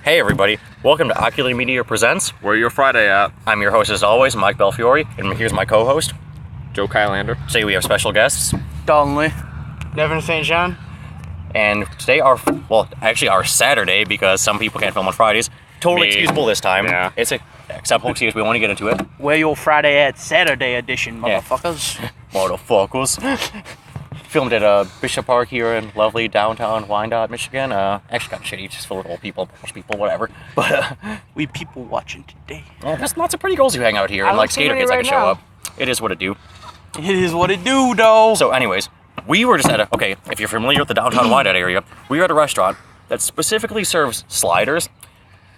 Hey everybody, welcome to Ocular Media Presents. Where your Friday at? I'm your host as always, Mike Belfiore, and here's my co-host, Joe Kylander. Today we have special guests, Dalton Lee, Nevin St. and today our Saturday, because some people can't film on Fridays, totally excusable this time. Yeah. It's a acceptable excuse, we want to get into it. where your Friday at Saturday edition, Yeah. motherfuckers. Motherfuckers. Filmed at Bishop Park here in lovely downtown Wyandotte, Michigan. Actually kind of shitty, just full of old people, Polish people, whatever. But We people watching today. there's lots of pretty girls who hang out here, and don't like see skater any kids that right can show now. up. It is what it do. It is what it do, though. So anyways, we were just at if you're familiar with the downtown Wyandotte area, we were at a restaurant that specifically serves sliders,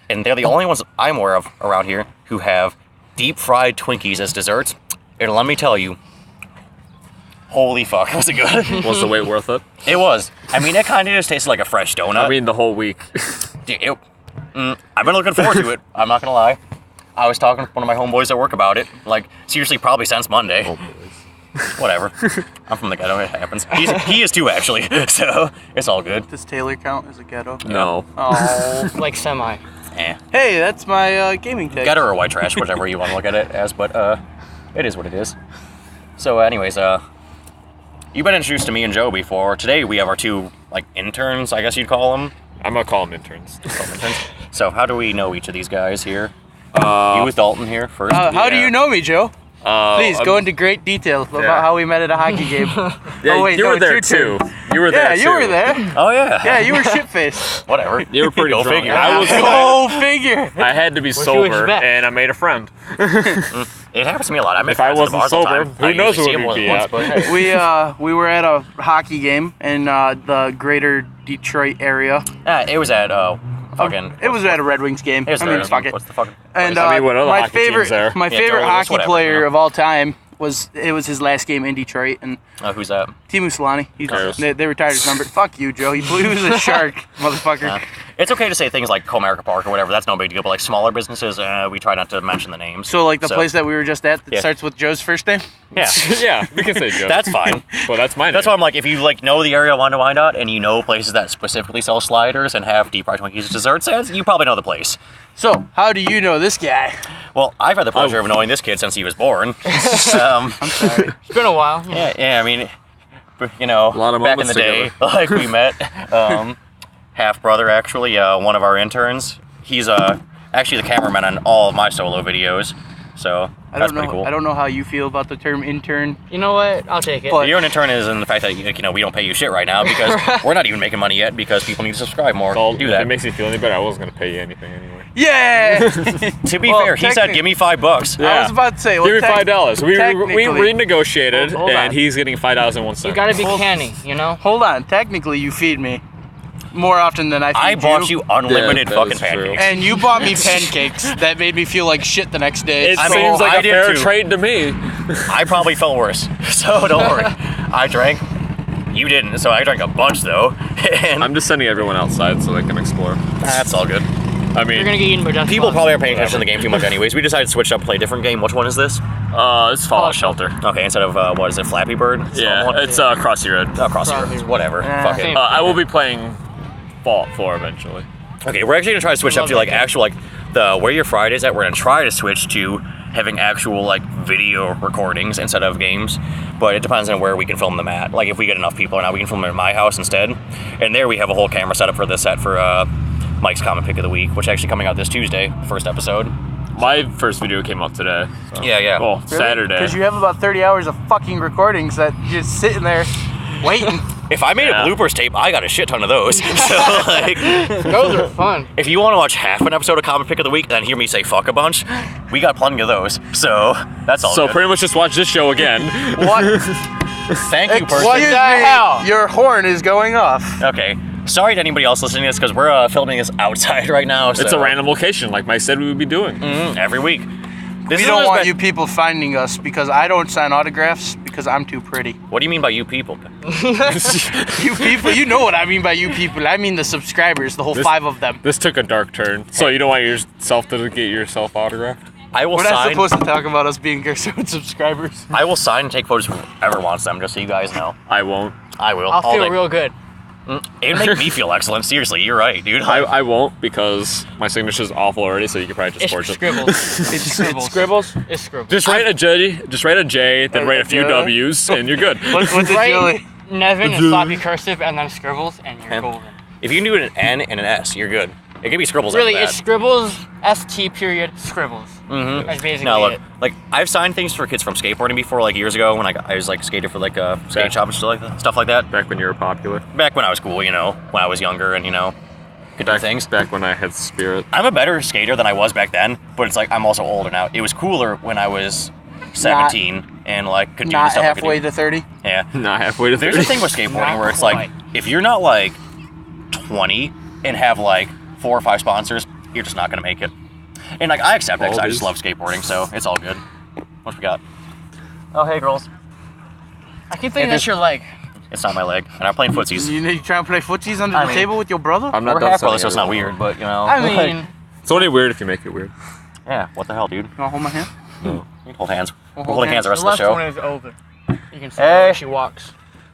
and they're the only ones I'm aware of around here who have deep fried Twinkies as desserts. And let me tell you, holy fuck, was it good? Was the wait worth it? It was. I mean, it kind of just tasted like a fresh donut. I mean, the whole week. I've been looking forward to it, I'm not gonna lie. I was talking to one of my homeboys at work about it, like, seriously, probably since Monday. Whatever. I'm from the ghetto, it happens. He is too, actually, so it's all good. Does Taylor count as a ghetto? No. Oh. Like semi. Hey, that's my gaming tag. Ghetto or white trash, whichever you want to look at it as, but it is what it is. So anyways, you've been introduced to me and Joe before. Today we have our two, interns, I guess you'd call them. I'm gonna call them interns. So how do we know each of these guys here? You with Dalton here first. How do you know me, Joe? Please go I'm- into great detail about how we met at a hockey game. Yeah, oh, wait, you no, were it's there your too. turn. You were there Yeah, too. you were there. Oh yeah. Yeah, you were shit-faced. Whatever. You were pretty Go drunk. figure. I was. Go figure. I had to be you sober, expect? and I made a friend. It happens to me a lot. I make If I friends at the wasn't bars all the sober, time. who I knows usually see where them we'd more be than at. once, but hey. We were at a hockey game in the greater Detroit area. It was at fucking. It was at a Red Wings game. It was I mean, there. fuck it. What's the fucking? And I mean, what other my hockey teams favorite, there? my Yeah, favorite Doris, hockey whatever, player you know. of all time was his last game in Detroit, and Who's that? Timu Solani. Yes. They retired his number. Fuck you, Joe. He was a shark, motherfucker. It's okay to say things like Comerica Park or whatever. That's no big deal. But smaller businesses, we try not to mention the names. So the place that we were just at that Yeah. starts with Joe's first name. Yeah, Yeah, we can say Joe. that's fine. Well, that's my name. That's why I'm like, if you know the area of Wyandotte and you know places that specifically sell sliders and have deep fried Twinkies as desserts, you probably know the place. So how do you know this guy? Well, I've had the pleasure of knowing this kid since he was born. I'm sorry. It's been a while. Yeah. I mean, lot of back in the moments day, together. we met. Half brother, actually, one of our interns. He's actually the cameraman on all of my solo videos. So that's pretty cool. I don't know how you feel about the term intern. You know what? I'll take it. But- You're an intern is in the fact that we don't pay you shit right now because we're not even making money yet because people need to subscribe more. Well, Do if that. it makes me feel any better, I wasn't gonna pay you anything anyway. Yeah. To be Well, fair, he said, "Give me $5." I was about to say. Give me $5. We technically- renegotiated, Hold on. and he's getting $5.01. You gotta be canny, you know? Hold on. Technically, you feed me more often than I feed I bought you unlimited Yeah, that fucking is true. pancakes. And you bought me pancakes that made me feel like shit the next day. It I mean, seems like I a did fair too. trade to me. I probably felt worse, so don't worry. I drank. You didn't, so I drank a bunch though, and I'm just sending everyone outside so they can explore. that's all good. I mean, You're gonna get eaten by death. People probably aren't paying attention to the game too much anyways. We decided to switch up, play a different game. Which one is this? it's Fallout Shelter. Okay, instead of, what is it, Flappy Bird? Yeah, Someone? it's Crossy Road. Cross your roads, whatever. Fuck it. same. I will be playing Fallout 4 eventually. Okay, we're actually gonna try to switch up to actual the where your Friday's at. We're gonna try to switch to having actual video recordings instead of games, but it depends on where we can film them at. Like if we get enough people or not, we can film them at my house instead. And there we have a whole camera setup for this set for Mike's Common Pick of the Week, which actually coming out this Tuesday, first episode. My first video came out today. So. Yeah. Well, Saturday. Because you have about 30 hours of fucking recordings that you're just sitting there waiting. If I made Yeah. a bloopers tape, I got a shit ton of those. So Those are fun. if you want to watch half an episode of Common Pick of the Week and hear me say fuck a bunch, we got plenty of those. So that's all. So good. pretty much just watch this show again. What? Thank you, person. Excuse the me, hell? your horn is going off. Okay. Sorry to anybody else listening to this because we're filming this outside right now. So. It's a random location, like Mike said we would be doing. Every week. This We is don't always want been- you people finding us because I don't sign autographs because I'm too pretty. What do you mean by you people? You people, you know what I mean by you people. I mean the subscribers, the whole 5 of them. This took a dark turn. So you don't want yourself to get yourself autographed? I will We're not sign. supposed to talk about us being subscribers. I will sign and take photos of whoever wants them, just so you guys know. I won't. I will. I'll All feel day. real good. It'd make me feel excellent. Seriously, you're right, dude. I won't because my signature's awful already. So you can probably just It's forge it. scribbles. It's scribbles. Scribbles? It's scribbles. Just write a J, then write a few W's, and you're good. What's a Write Julie? Nevin and sloppy cursive and then scribbles and you're Okay. golden. If you can do an N and an S, you're good. It could be scribbles. Really, after it's that. scribbles, ST period, scribbles. Mm-hmm. That's basically No, look, it. like I've signed things for kids from skateboarding before, like years ago when I was like skated for like a skate shop and stuff like that. Back when you were popular. Back when I was cool, you know, when I was younger and could do things. Back when I had spirit. I'm a better skater than I was back then, but it's like I'm also older now. It was cooler when I was 17 and like could do the Not stuff I could halfway do. to 30. Yeah. Not halfway to 30. There's a thing with skateboarding Not where it's quite. like if you're not like 20 and have like 4 or 5 sponsors, you're just not gonna make it. And like I accept it 'cause I just love skateboarding, so it's all good. What we got? Oh hey girls. I keep thinking that's your leg. It's not my leg. And I'm playing footsies. You trying to play footsies under I the mean- table with your brother? I'm not We're done half setting brothers, so it's not everyone weird, but I mean, It's only weird if you make it weird. yeah, what the hell, dude? You wanna hold my hand? You can hold hands. We're hold holding hands the rest of the left show. one is over. You can see Hey. where she walks.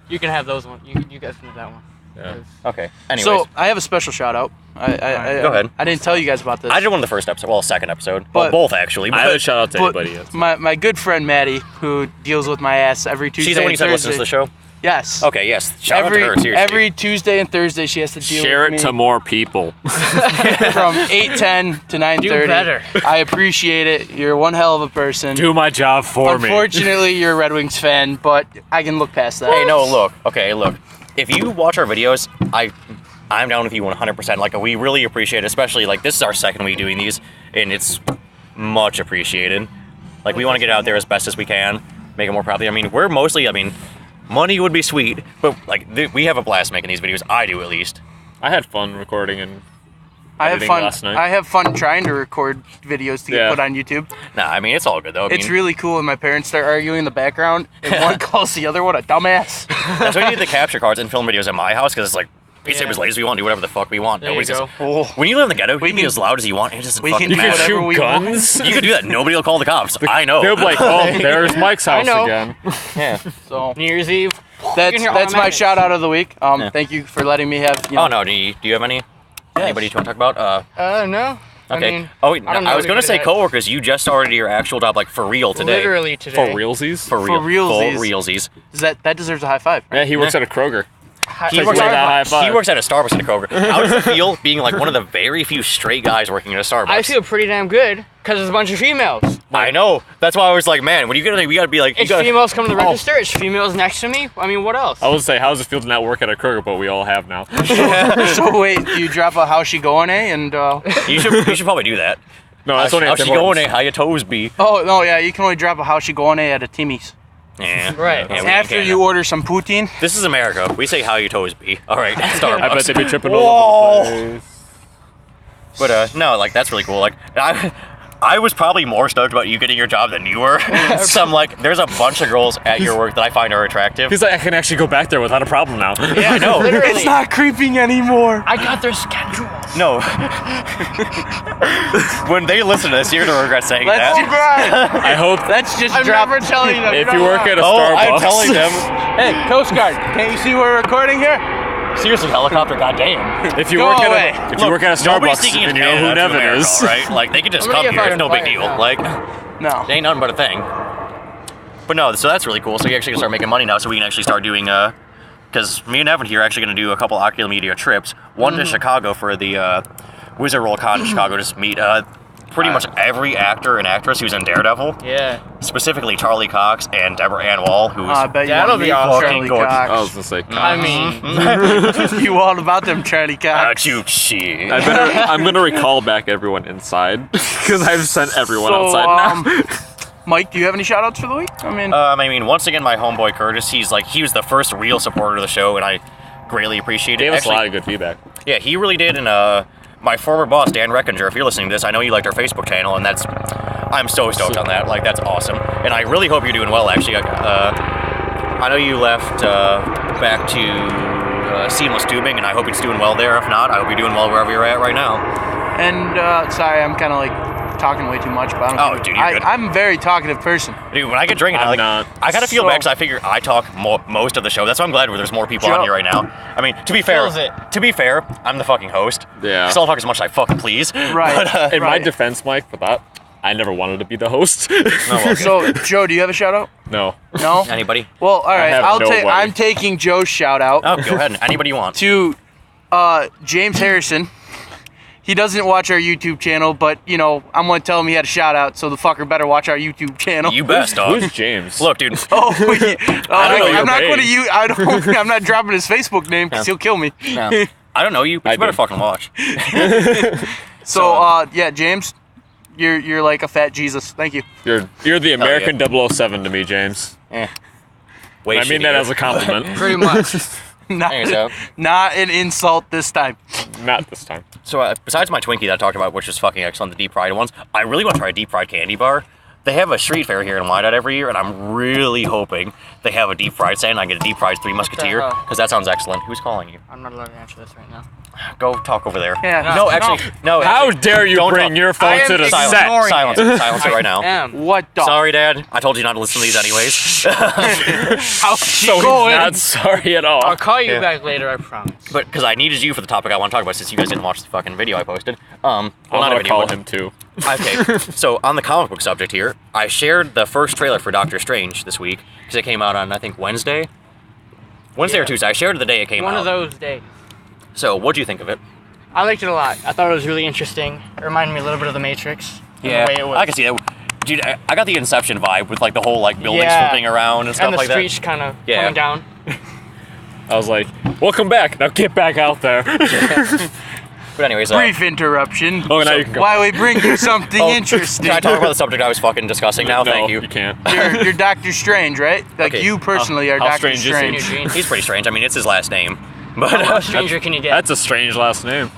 You can have those ones. You guys can have that one. Yeah. Okay. Anyways, So I have a special shout out. Go ahead. I didn't tell you guys about this. I did one of the first episode, well, second episode. Well, But- both actually. I haven't shout out to But anybody yet. my good friend Maddie, who deals with my ass every Tuesday She's the one you and said Thursday. listens to the show? Yes. Okay, yes. Shout every out to her, seriously. every Tuesday and Thursday she has to deal Share with it me to more people. from 8:10 to 9:30. better. I appreciate it. You're one hell of a person. Do my job for me. Unfortunately, you're a Red Wings fan, but I can look past that. Hey, no, look. Okay, look. If you watch our videos, I'm down with you 100%. Like, we really appreciate it, especially, like, this is our second week doing these, and it's much appreciated. Like, we want to get out there as best as we can, make it more popular. I mean, we're mostly, money would be sweet, but, like, we have a blast making these videos. I do, at least. I had fun recording and I have editing fun. last night. I have fun trying to record videos to get Yeah. put on YouTube. Nah, I mean, it's all good, though. It's really cool when my parents start arguing in the background and one calls the other one a dumbass. That's why we need the capture cards and film videos at my house, because it's like, we say as late as we want, do whatever the fuck we want. There you Nobody's go. Oh. When you live in the ghetto, you We can be can- as loud as you want. It doesn't we fucking can You do matter. can whatever shoot we want. guns. You can do that. Nobody will call the cops. I know. They'll be like, oh, there's Mike's house know. again. Yeah. So New Year's Eve. that's hear that's my automatics. shout out of the week. Yeah. Thank you for letting me have. Oh no. Do you have any? Anybody you want to talk about? No. Okay. I mean, Wait, I don't know I was gonna anybody say that- coworkers. You just started your actual job, like for real today. Literally today. For realsies? For real. realsies. For realsies. That deserves a high five. Right? Yeah, he works at a Kroger. He Take works, away that high five. he works at a Starbucks at a Kroger. How does it feel being like one of the very few straight guys working at a Starbucks? I feel pretty damn good because there's a bunch of females. I know. That's why I was like, man, when you we gotta be like, you It's gotta, females come to the register. It's females next to me. I mean, what else? I would say, how does it feel to not work at a Kroger, but we all have now? So wait, do you drop a how's she going, and you should probably do that. No, that's only How at she Tim going? Hortons. How your toes be? oh no, yeah, you can only drop a how's she going at a Timmy's. Yeah. Right. Yeah, we After can't. you order some poutine. This is America. We say how your toes be. All right, Starbucks. I bet they'd be tripping all over the place. But no, like that's really cool. Like I was probably more stoked about you getting your job than you were. So I'm like, there's a bunch of girls at your work that I find are attractive. He's like, I can actually go back there without a problem now. Yeah, I know. Literally. It's not creeping anymore. I got their schedule. No. When they listen to this, you're gonna regret saying Let's that. I hope Let's just I'm drop. never telling them. if you work at a Oh, Starbucks. I'm telling them. Hey, Coast Guard, can't you see we're recording here? Seriously, helicopter, goddamn. If you Go work away. at a, if you work at a Nobody's Starbucks sneaking in and you know who Canada to Nevin America, is, right? Like they could just I'm gonna come get here. It's fired no big right deal. now. Like No. it ain't nothing but a thing. But no, so that's really cool. So you actually can start making money now. So we can actually start doing because me and Evan here are actually going to do a couple Ocular Media trips. One to Chicago for the Wizard Roll Con in Chicago. Just meet pretty much every actor and actress who's in Daredevil. Yeah. Specifically Charlie Cox and Deborah Ann Wall, who's I bet you That'll want to be meet awesome. Charlie Gorgeous. I was Cox. gonna say, I mean, You all about them Charlie Cox. shoot shit. I'm gonna recall back everyone inside because I've sent everyone outside now. Mike, do you have any shout outs for the week? I mean, Once again, my homeboy Curtis, he was the first real supporter of the show, and I greatly appreciate it. Gave us a Actually, lot of good feedback. yeah, he really did, and my former boss, Dan Reckinger, if you're listening to this, I know you liked our Facebook channel, and I'm so stoked on that. Like, that's awesome. And I really hope you're doing well, actually. I know you left back to Seamless Tubing, and I hope it's doing well there. If not, I hope you're doing well wherever you're at right now. and sorry, I'm kind of like talking way too much, but I don't Oh, care. dude, you're good. I'm a very talkative person. Dude, when I get drinking, I'm not. I kind of feel So- bad because I figure I talk most of the show. That's why I'm glad there's more people on Joe- here right now. I mean, to be fair, Kills it. I'm the fucking host. Yeah. So I'll talk as much as I fucking please. Right. But, In my Right. defense, Mike, for that, I never wanted to be the host. well, So, Joe, do you have a shout out? No. No? anybody? Well, all right. have I'll no take. way. I'm taking Joe's shout out Oh, go ahead. Anybody you want. to James Harrison. He doesn't watch our YouTube channel, but you know, I'm gonna tell him he had a shout out, so the fucker better watch our YouTube channel. You best, dog. Who's James? Look, dude. Oh, I'm not name. going to use. I'm not dropping his Facebook name because he'll kill me. No. I don't know you, but I you better do. fucking watch. So, yeah, James, you're like a fat Jesus. Thank you. You're the American 007 to me, James. Wait, I mean that as a compliment. Pretty much. Not, There you go. not an insult this time. Not this time. So besides my Twinkie that I talked about, which is fucking excellent, the deep fried ones, I really want to try a deep fried candy bar. They have a street fair here in Wyandotte every year, and I'm really hoping they have a deep fried stand and I get a deep fried Three Musketeer, hell? because that sounds excellent. Who's calling you? I'm not allowed to answer this right now. Go talk over there. Yeah. No, actually, no. How actually, dare you don't bring talk. your phone I to am the ignoring set? it. Silence it right now. What the? Sorry, Dad. I told you not to listen to these anyways. How's she So going? not sorry at all. I'll call you Yeah. back later, I promise. But because I needed you for the topic I want to talk about, since you guys didn't watch the fucking video I posted. I'm not a gonna video, call but- him too. Okay, so on the comic book subject here, I shared the first trailer for Doctor Strange this week because it came out on I think Wednesday or Tuesday. I shared it the day it came One out. of those days. So what'd you think of it? I liked it a lot. I thought it was really interesting. It reminded me a little bit of The Matrix. in the way it was. I can see that. Dude, I got the Inception vibe with like the whole like buildings Yeah. flipping around and stuff And the like that. streets kind of Yeah. coming down. I was like, welcome back. Now get back out there. But anyways, Brief interruption. Oh, now you can go. While we bring you something interesting. can I talk about the subject I was fucking discussing now? No, Thank you. you can't. You're Doctor Strange, right? Like Okay. you personally are How Doctor strange is he? Strange. Eugene. He's pretty strange. I mean, it's his last name. But How much stranger can you get? That's a strange last name.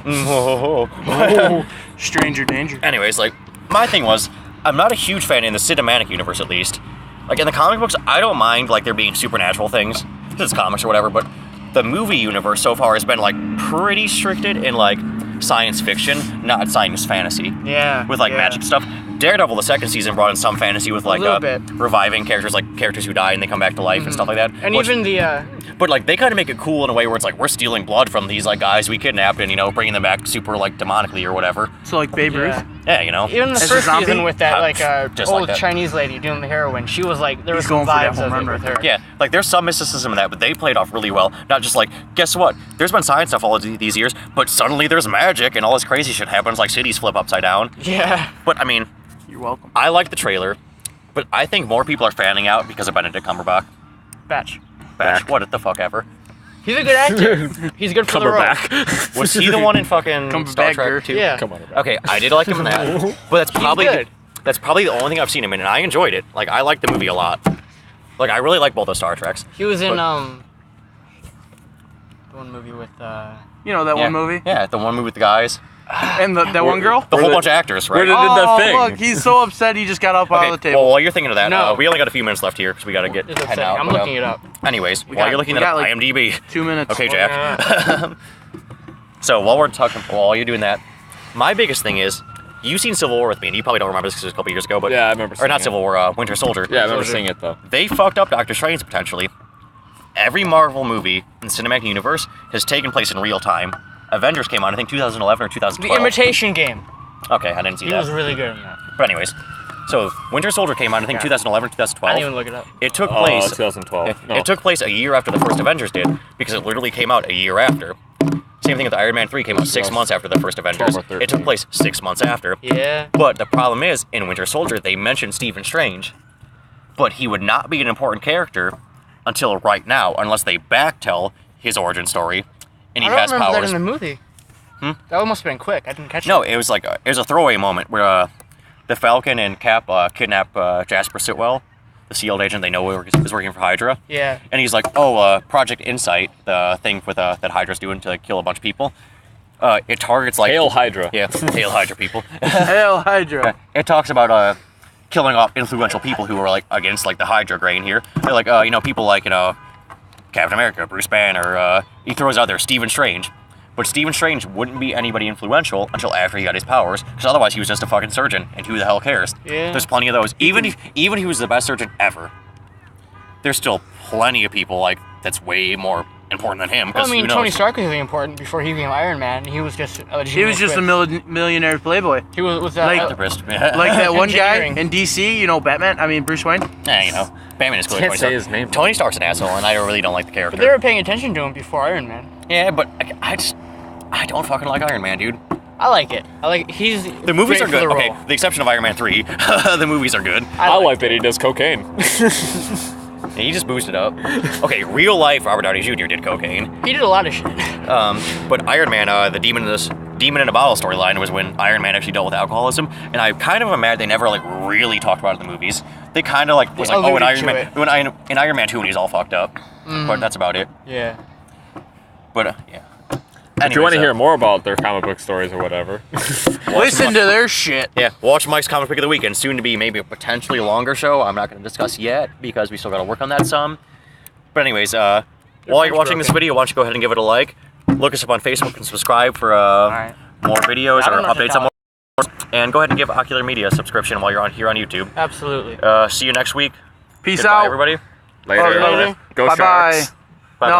Stranger danger. anyways, like my thing was, I'm not a huge fan in the cinematic universe, at least. Like in the comic books, I don't mind like there being supernatural things, 'cause it's comics or whatever. But the movie universe so far has been like pretty restricted in like science fiction, not science fantasy, Yeah. with like yeah. magic stuff. Daredevil, the second season, brought in some fantasy with like little bit. reviving characters, like characters who die and they come back to life and stuff like that. And Which- even the, but like they kind of make it cool in a way where it's like we're stealing blood from these like guys we kidnapped and bringing them back super like demonically or whatever. So like Babe Ruth. yeah. Yeah, Even the As a first zombie? season with that, How- like, just like old that. Chinese lady doing the heroin, she was like, there was He's some going for that vibes home of run it right with her. Yeah, like there's some mysticism in that, but they played off really well. Not just like, guess what? There's been science stuff all of these years, but suddenly there's magic and all this crazy shit happens, like cities flip upside down. Yeah. But I mean, You're welcome. I like the trailer, but I think more people are fanning out because of Benedict Cumberbatch. Batch. What the fuck ever? He's a good actor. He's good for the role. Cumberbatch. Was he the one in fucking Star Trek Cumberbatcher. too? Yeah. Come on. Okay, I did like him in that, but that's probably good. that's probably the only thing I've seen him in, and I enjoyed it. Like I liked the movie a lot. Like I really like both those Star Treks. He was in, But- the one movie with, You know that Yeah. one movie? Yeah, the one movie with the guys, And that one girl? the whole did- bunch of actors, right? where did the Oh, thing? look, he's so upset he just got up out of the Okay, table. well, while you're thinking of that, No. we only got a few minutes left here because we got to get it's heading upsetting. out. I'm but, looking it up. Anyways, We while got- you're looking we at got, like, IMDb. 2 minutes. Okay, Jack. So while you're doing that, my biggest thing is, you've seen Civil War with me, and you probably don't remember this because it was a couple years ago, but Yeah, I remember or seeing not it. Civil War, Winter Soldier. Yeah, I remember seeing it though. They fucked up Doctor Strange potentially. Every Marvel movie in the cinematic universe has taken place in real time. Avengers came out, I think 2011 or The 2012. Imitation Game. Okay, I didn't see He that. was really good in that. But anyways, so Winter Soldier came out, I think Yeah. 2011 I 2012. didn't even look it up. It took Oh, place. 2012. It, No. it took place a year after the first Avengers did, because it literally came out a year after. Same thing with Iron Man 3 came out 6 months after the first Avengers. 12 or It took 13. place 6 months after. Yeah. But the problem is, in Winter Soldier, they mentioned Stephen Strange, but he would not be an important character until right now, unless they backtell his origin story, and he I don't has remember powers. that in the movie. That must have been quick. I didn't catch No, it. it was like it was a throwaway moment where the Falcon and Cap kidnap Jasper Sitwell, the sealed agent they know is working for Hydra. Yeah. And he's like, "Oh, Project Insight, the thing with that Hydra's doing to kill a bunch of people. It targets like Hail Hydra. Yeah, Hail Hydra people. Hail Hydra. It talks about killing off influential people who are like against like the Hydra grain here. They're like people like Captain America, Bruce Banner. He throws out there Stephen Strange, But Stephen Strange wouldn't be anybody influential until after he got his powers, because otherwise he was just a fucking surgeon, and who the hell cares? Yeah. There's plenty of those. Even if he was the best surgeon ever, there's still plenty of people like that's way more important than him. Well, I mean, who knows? Tony Stark was really important before he became Iron Man. He was just a He was just a millionaire playboy. He was that. Like- Philanthropist. Like that one guy Engineering. in DC, you know, Batman. I mean, Bruce Wayne. Yeah, you know, Batman is cool. Can't Tony say Stark. his name. Tony Stark's an asshole, and I really don't like the character. but they were paying attention to him before Iron Man. Yeah, but I don't fucking like Iron Man, dude. I like it. He's The movies great are for good. the Okay, role. the exception of Iron Man 3. The movies are good. I like that he does cocaine. And he just boosted up. Okay, real life Robert Downey Jr. did cocaine. He did a lot of shit. But Iron Man, the Demon in a Bottle storyline was when Iron Man actually dealt with alcoholism, and I kind of am mad they never like really talked about it in the movies. They kind of like was like, oh, in alluded Iron to Man, in Iron Man 2 when he's all fucked up. But that's about it. Yeah. But yeah. If you want to hear more about their comic book stories or whatever, Listen to their shit. Yeah, watch Mike's Comic Pick of the Week, and soon to be maybe a potentially longer show. I'm not going to discuss yet because we still got to work on that some. But anyways, while you're watching this video, why don't you go ahead and give it a like. Look us up on Facebook and subscribe for more videos I or don't know what updates to on more. And go ahead and give Ocular Media a subscription while you're here on YouTube. Absolutely. See you next week. Peace Goodbye, out. everybody. later. Later. Go Bye-bye. Sharks. Bye-bye. No.